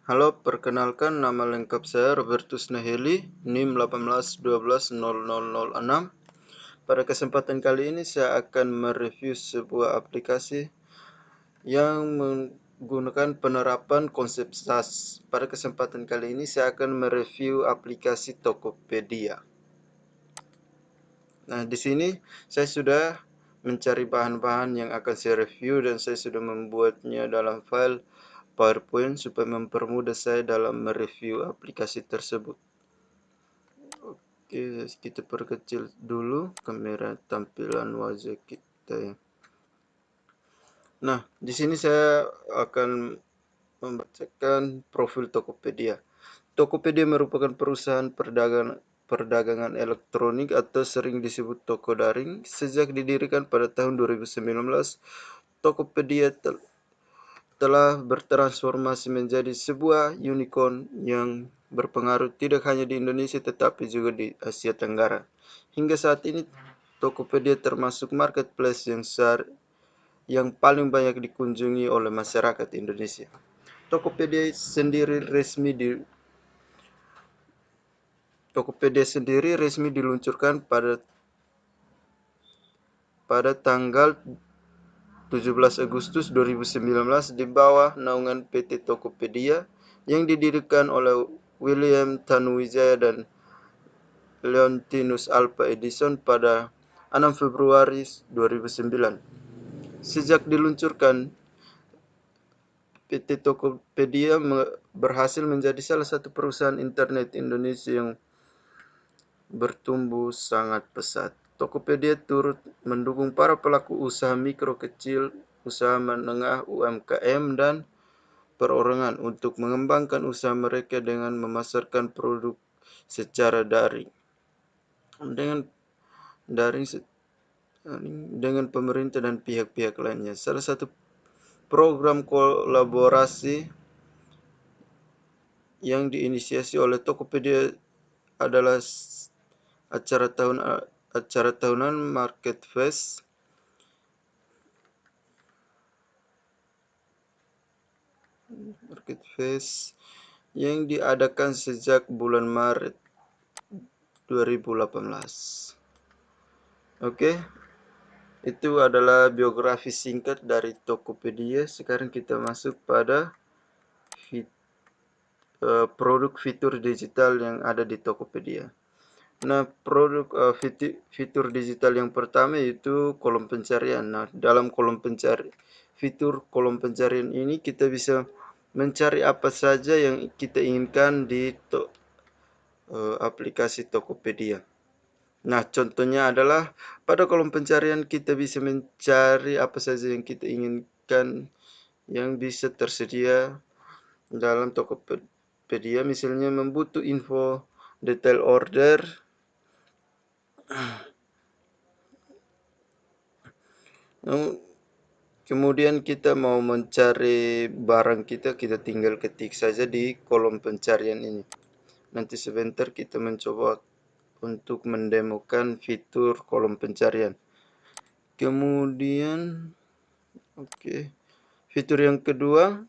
Halo, perkenalkan nama lengkap saya Robertus Naheli, NIM 18120006. Pada kesempatan kali ini saya akan mereview sebuah aplikasi yang menggunakan penerapan konsep SaaS. Pada kesempatan kali ini saya akan mereview aplikasi Tokopedia. Nah, di sini saya sudah mencari bahan-bahan yang akan saya review dan saya sudah membuatnya dalam file PowerPoint supaya mempermudah saya dalam mereview aplikasi tersebut. Oke, kita perkecil dulu kamera tampilan wajah kita ya. Nah, di sini saya akan membacakan profil Tokopedia. Tokopedia merupakan perusahaan perdagangan elektronik atau sering disebut toko daring. Sejak didirikan pada tahun 2019, Tokopedia telah bertransformasi menjadi sebuah unicorn yang berpengaruh tidak hanya di Indonesia tetapi juga di Asia Tenggara. Hingga saat ini, Tokopedia termasuk marketplace yang paling banyak dikunjungi oleh masyarakat Indonesia. Tokopedia sendiri resmi diluncurkan pada tanggal 17 Agustus 2019 di bawah naungan PT Tokopedia yang didirikan oleh William Tanuwijaya dan Leontinus Alpha Edison pada 6 Februari 2009. Sejak diluncurkan, PT Tokopedia berhasil menjadi salah satu perusahaan internet Indonesia yang bertumbuh sangat pesat. Tokopedia turut mendukung para pelaku usaha mikro kecil, usaha menengah, UMKM, dan perorangan untuk mengembangkan usaha mereka dengan memasarkan produk secara daring dengan pemerintah dan pihak-pihak lainnya. Salah satu program kolaborasi yang diinisiasi oleh Tokopedia adalah acara tahunan Market Fest yang diadakan sejak bulan Maret 2018. Oke, itu adalah biografi singkat dari Tokopedia. Sekarang kita masuk pada produk fitur digital yang ada di Tokopedia. Nah, fitur digital yang pertama yaitu kolom pencarian. Nah, dalam fitur kolom pencarian ini kita bisa mencari apa saja yang kita inginkan di aplikasi Tokopedia. Nah, contohnya adalah pada kolom pencarian kita bisa mencari apa saja yang kita inginkan yang bisa tersedia dalam Tokopedia. Misalnya membutuhkan info detail order. Kemudian kita mau mencari barang kita tinggal ketik saja di kolom pencarian ini. Nanti sebentar kita mencoba untuk mendemokan fitur kolom pencarian. Kemudian, fitur yang kedua,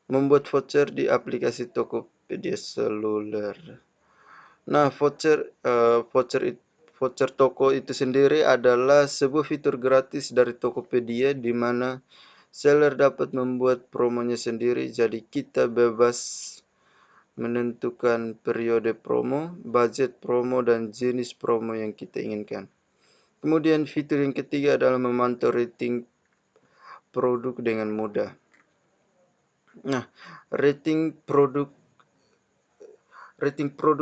membuat voucher di aplikasi Tokopedia seluler. Nah, voucher toko itu sendiri adalah sebuah fitur gratis dari Tokopedia di mana seller dapat membuat promonya sendiri, jadi kita bebas menentukan periode promo, budget promo, dan jenis promo yang kita inginkan. Kemudian fitur yang ketiga adalah memantau rating produk dengan mudah. Nah, rating produk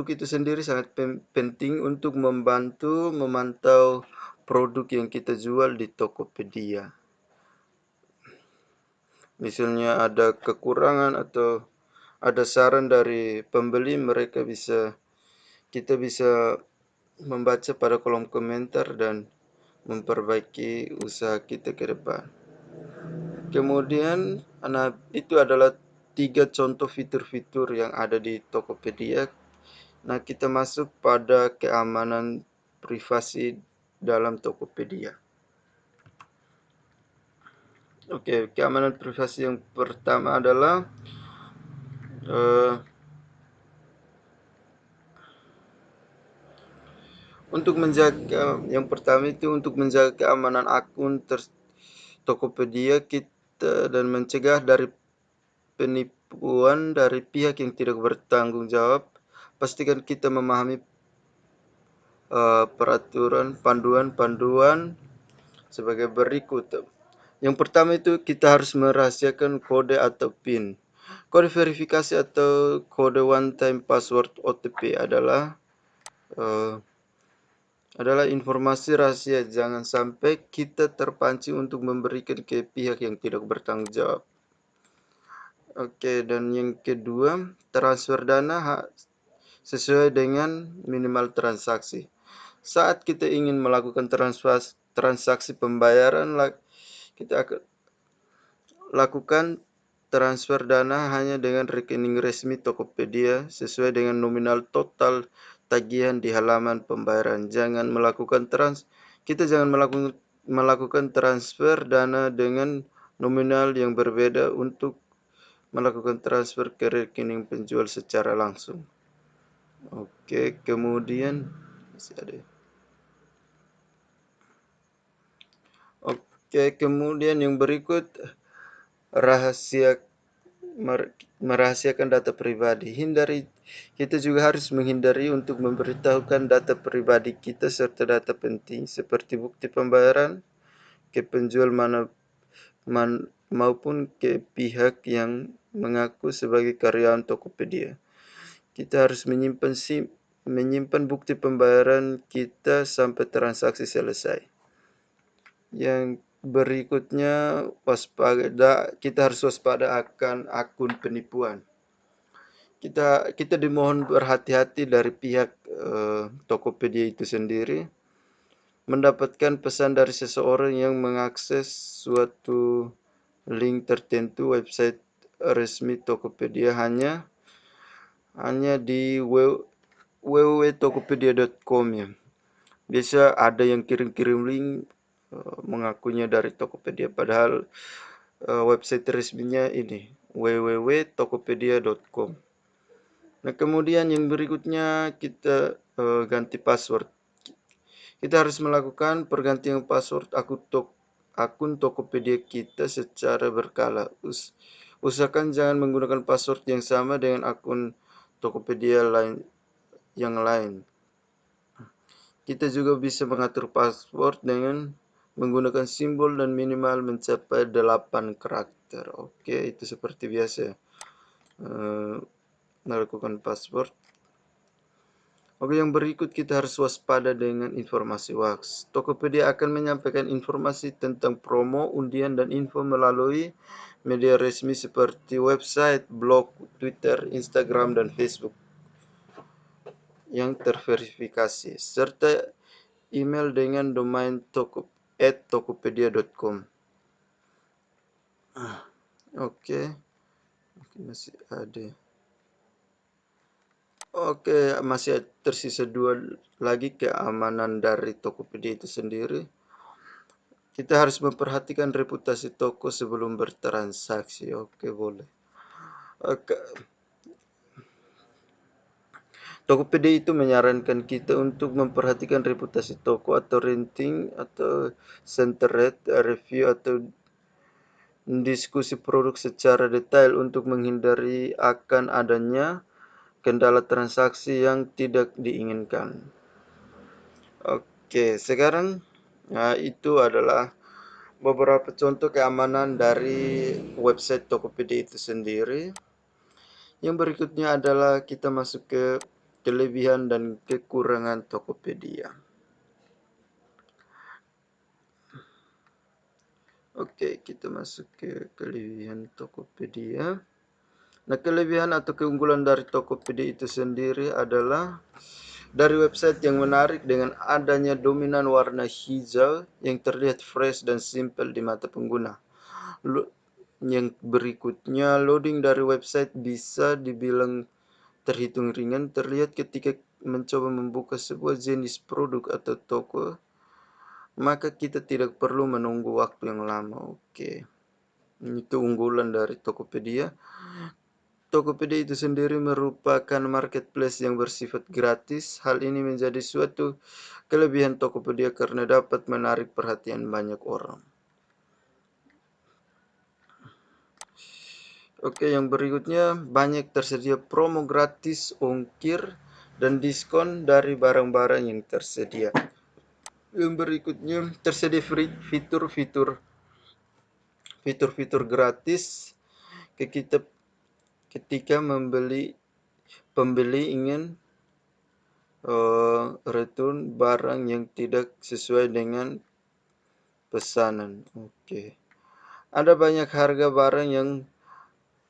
itu sendiri sangat penting untuk membantu memantau produk yang kita jual di Tokopedia. Misalnya ada kekurangan atau ada saran dari pembeli, kita bisa membaca pada kolom komentar dan memperbaiki usaha kita ke depan. Kemudian, itu adalah 3 contoh fitur-fitur yang ada di Tokopedia. Nah, kita masuk pada keamanan privasi dalam Tokopedia. Oke, keamanan privasi yang pertama adalah Untuk menjaga, yang pertama itu untuk menjaga keamanan akun Tokopedia kita dan mencegah dari penipuan dari pihak yang tidak bertanggung jawab. Pastikan kita memahami peraturan panduan sebagai berikut. Yang pertama itu kita harus merahasiakan kode atau PIN. Kode verifikasi atau kode one time password OTP uh, adalah informasi rahasia. Jangan sampai kita terpancing untuk memberikan ke pihak yang tidak bertanggung jawab. Oke, dan yang kedua, transfer dana sesuai dengan minimal transaksi. Saat kita ingin melakukan transaksi pembayaran, kita akan lakukan transfer dana hanya dengan rekening resmi Tokopedia sesuai dengan nominal total tagihan di halaman pembayaran. Kita jangan melakukan transfer dana dengan nominal yang berbeda untuk melakukan transfer ke rekening penjual secara langsung. Oke, kemudian masih ada. Oke, kemudian yang berikut rahasia merahasiakan data pribadi. Kita juga harus menghindari untuk memberitahukan data pribadi kita serta data penting seperti bukti pembayaran ke penjual maupun ke pihak yang mengaku sebagai karyawan Tokopedia. Kita harus menyimpan bukti pembayaran kita sampai transaksi selesai. Yang berikutnya, kita harus waspada akan akun penipuan. Kita dimohon berhati-hati dari pihak Tokopedia itu sendiri. Mendapatkan pesan dari seseorang yang mengakses suatu link tertentu website resmi Tokopedia hanya di www.tokopedia.com ya. Biasa ada yang kirim-kirim link mengakunya dari Tokopedia, padahal website resminya ini www.tokopedia.com. Nah, kemudian yang berikutnya kita ganti password. Kita harus melakukan pergantian password akun Tokopedia kita secara berkala. Usahakan jangan menggunakan password yang sama dengan akun Tokopedia yang lain. Kita juga bisa mengatur password dengan menggunakan simbol dan minimal mencapai 8 karakter. Oke, itu seperti biasa. Melakukan password. Oke, yang berikut kita harus waspada dengan informasi hoax. Tokopedia akan menyampaikan informasi tentang promo, undian, dan info melalui media resmi seperti website, blog, Twitter, Instagram, dan Facebook yang terverifikasi, serta email dengan domain tokopedia.com. Oke, masih ada. Oke, masih tersisa 2 lagi keamanan dari Tokopedia itu sendiri. Kita harus memperhatikan reputasi toko sebelum bertransaksi. Oke, boleh. Oke. Tokopedia itu menyarankan kita untuk memperhatikan reputasi toko atau rating atau center rate, review atau diskusi produk secara detail untuk menghindari akan adanya kendala transaksi yang tidak diinginkan. Oke, sekarang itu adalah beberapa contoh keamanan dari website Tokopedia itu sendiri. Yang berikutnya adalah kita masuk ke kelebihan dan kekurangan Tokopedia. Oke, kita masuk ke kelebihan Tokopedia. Nah, kelebihan atau keunggulan dari Tokopedia itu sendiri adalah dari website yang menarik dengan adanya dominan warna hijau yang terlihat fresh dan simple di mata pengguna. Yang berikutnya, loading dari website bisa dibilang terhitung ringan, terlihat ketika mencoba membuka sebuah jenis produk atau toko, maka kita tidak perlu menunggu waktu yang lama. Oke, itu unggulan dari Tokopedia. Tokopedia itu sendiri merupakan marketplace yang bersifat gratis. Hal ini menjadi suatu kelebihan Tokopedia karena dapat menarik perhatian banyak orang. Oke, yang berikutnya banyak tersedia promo gratis, ongkir, dan diskon dari barang-barang yang tersedia. Yang berikutnya tersedia fitur-fitur gratis ketika pembeli ingin return barang yang tidak sesuai dengan pesanan. Oke. Ada banyak harga barang yang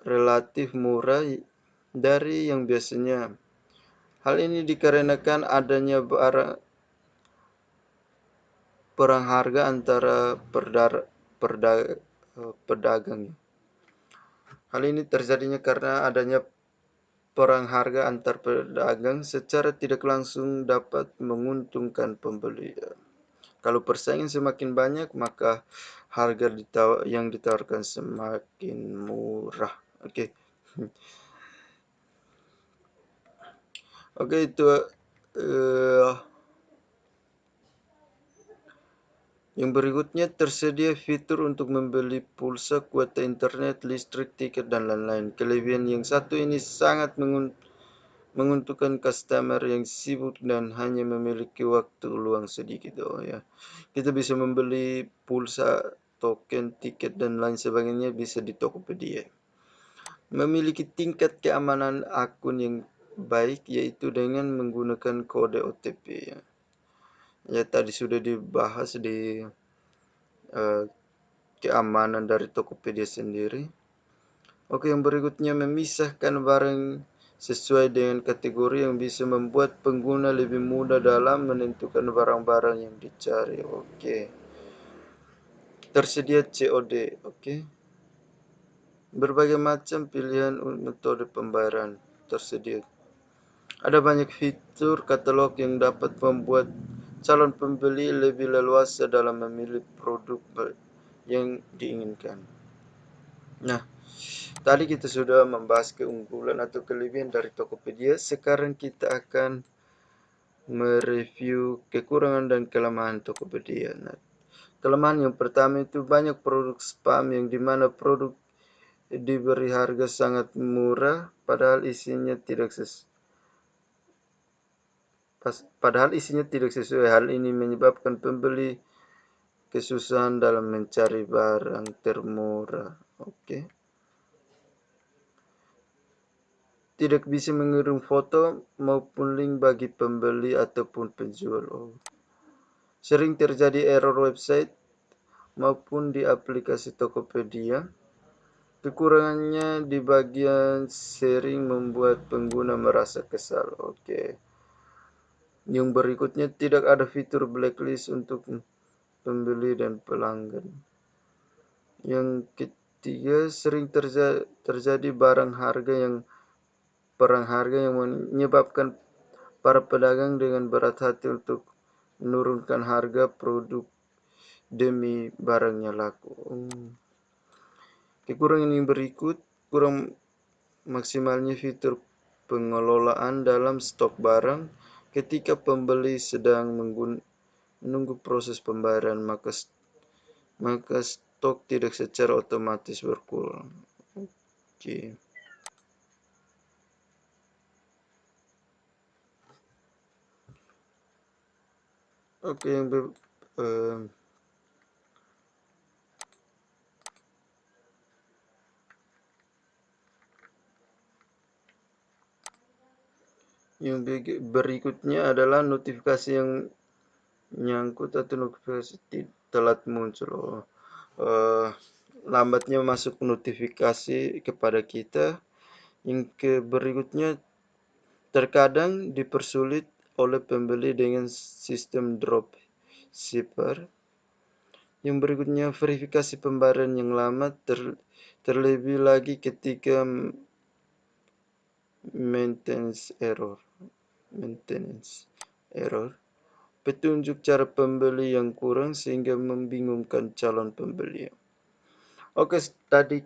relatif murah dari yang biasanya. Hal ini dikarenakan adanya perang harga antara pedagang. Hal ini terjadinya karena adanya perang harga antar pedagang secara tidak langsung dapat menguntungkan pembeli. Kalau persaingan semakin banyak, maka harga yang ditawarkan semakin murah. Oke. Oke, itu yang berikutnya tersedia fitur untuk membeli pulsa, kuota internet, listrik, tiket, dan lain-lain. Kelebihan yang satu ini sangat menguntungkan customer yang sibuk dan hanya memiliki waktu luang sedikit. Oh ya, kita bisa membeli pulsa, token, tiket, dan lain sebagainya bisa di Tokopedia. Memiliki tingkat keamanan akun yang baik yaitu dengan menggunakan kode OTP. Ya, tadi sudah dibahas di keamanan dari Tokopedia sendiri. Oke, yang berikutnya memisahkan barang sesuai dengan kategori yang bisa membuat pengguna lebih mudah dalam menentukan barang-barang yang dicari. Oke. Tersedia COD. Oke. Berbagai macam pilihan metode pembayaran tersedia. Ada banyak fitur katalog yang dapat membuat calon pembeli lebih leluasa dalam memilih produk yang diinginkan. Nah, tadi kita sudah membahas keunggulan atau kelebihan dari Tokopedia. Sekarang kita akan mereview kekurangan dan kelemahan Tokopedia. Nah, kelemahan yang pertama itu banyak produk spam yang dimana produk diberi harga sangat murah padahal isinya tidak sesuai. Hal ini menyebabkan pembeli kesusahan dalam mencari barang termurah. Oke. Tidak bisa mengirim foto maupun link bagi pembeli ataupun penjual. Sering terjadi error website maupun di aplikasi Tokopedia. Kekurangannya di bagian sering membuat pengguna merasa kesal. Oke. Yang berikutnya tidak ada fitur blacklist untuk pembeli dan pelanggan. Yang ketiga sering terjadi perang harga yang menyebabkan para pedagang dengan berat hati untuk menurunkan harga produk demi barangnya laku. Kekurangan yang berikut, kurang maksimalnya fitur pengelolaan dalam stok barang. Ketika pembeli sedang menunggu proses pembayaran, maka stok tidak secara otomatis berkurang. Oke. Oke, yang berikutnya adalah notifikasi yang nyangkut atau notifikasi telat muncul. Lambatnya masuk notifikasi kepada kita. Yang berikutnya terkadang dipersulit oleh pembeli dengan sistem dropshipper. Yang berikutnya verifikasi pembayaran yang lama, terlebih lagi ketika maintenance error. Petunjuk cara pembeli yang kurang sehingga membingungkan calon pembeli. Oke, tadi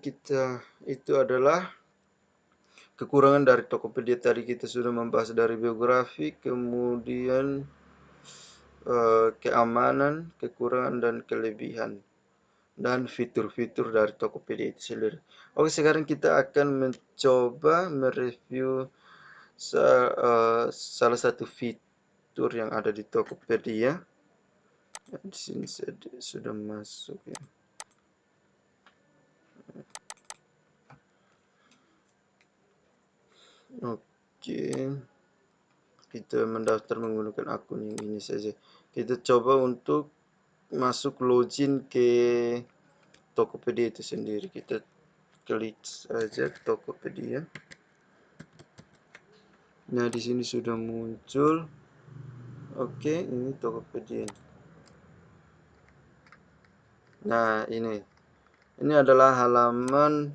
itu adalah kekurangan dari Tokopedia tadi kita sudah membahas dari biografi, kemudian keamanan, kekurangan dan kelebihan, dan fitur-fitur dari Tokopedia itu sendiri. Oke, sekarang kita akan mencoba mereview salah satu fitur yang ada di Tokopedia. Di sini saya sudah masuk ya. Oke, kita mendaftar menggunakan akun yang ini saja. Kita coba untuk masuk login ke Tokopedia itu sendiri. Kita klik saja Tokopedia. Nah, di sini sudah muncul. Oke, ini Tokopedia. Nah, ini adalah halaman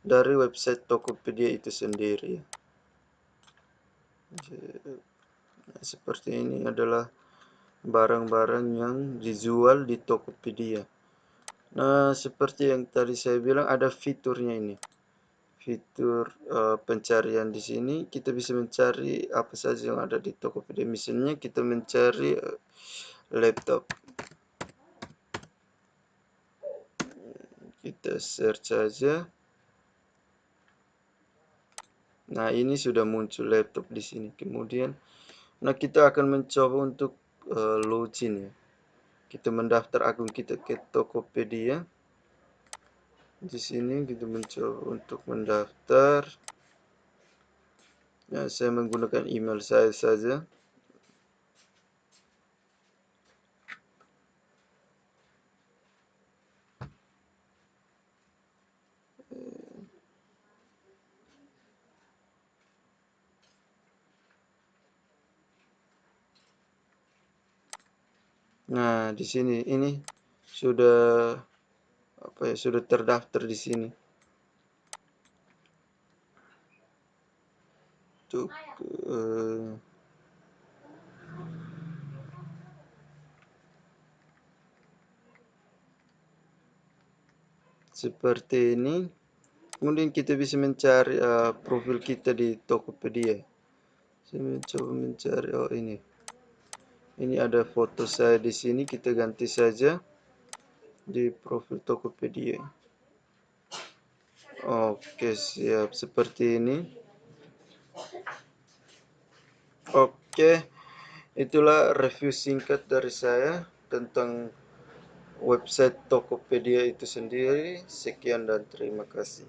dari website Tokopedia itu sendiri. Nah, seperti ini adalah barang-barang yang dijual di Tokopedia. Nah, seperti yang tadi saya bilang, ada fiturnya ini. Fitur pencarian di sini kita bisa mencari apa saja yang ada di Tokopedia. Misalnya kita mencari laptop. Kita search saja. Nah, ini sudah muncul laptop di sini. Kemudian, nah kita akan mencoba untuk login ya. Kita mendaftar akun kita ke Tokopedia. Di sini kita mencoba untuk mendaftar. Nah, saya menggunakan email saya saja. Nah, di sini ini sudah sudah terdaftar di sini. Untuk seperti ini. Kemudian kita bisa mencari profil kita di Tokopedia. Saya mencoba mencari, oh ini. Ini ada foto saya di sini, kita ganti saja di profil Tokopedia. Oke, siap seperti ini. Oke, itulah review singkat dari saya tentang website Tokopedia itu sendiri. Sekian dan terima kasih.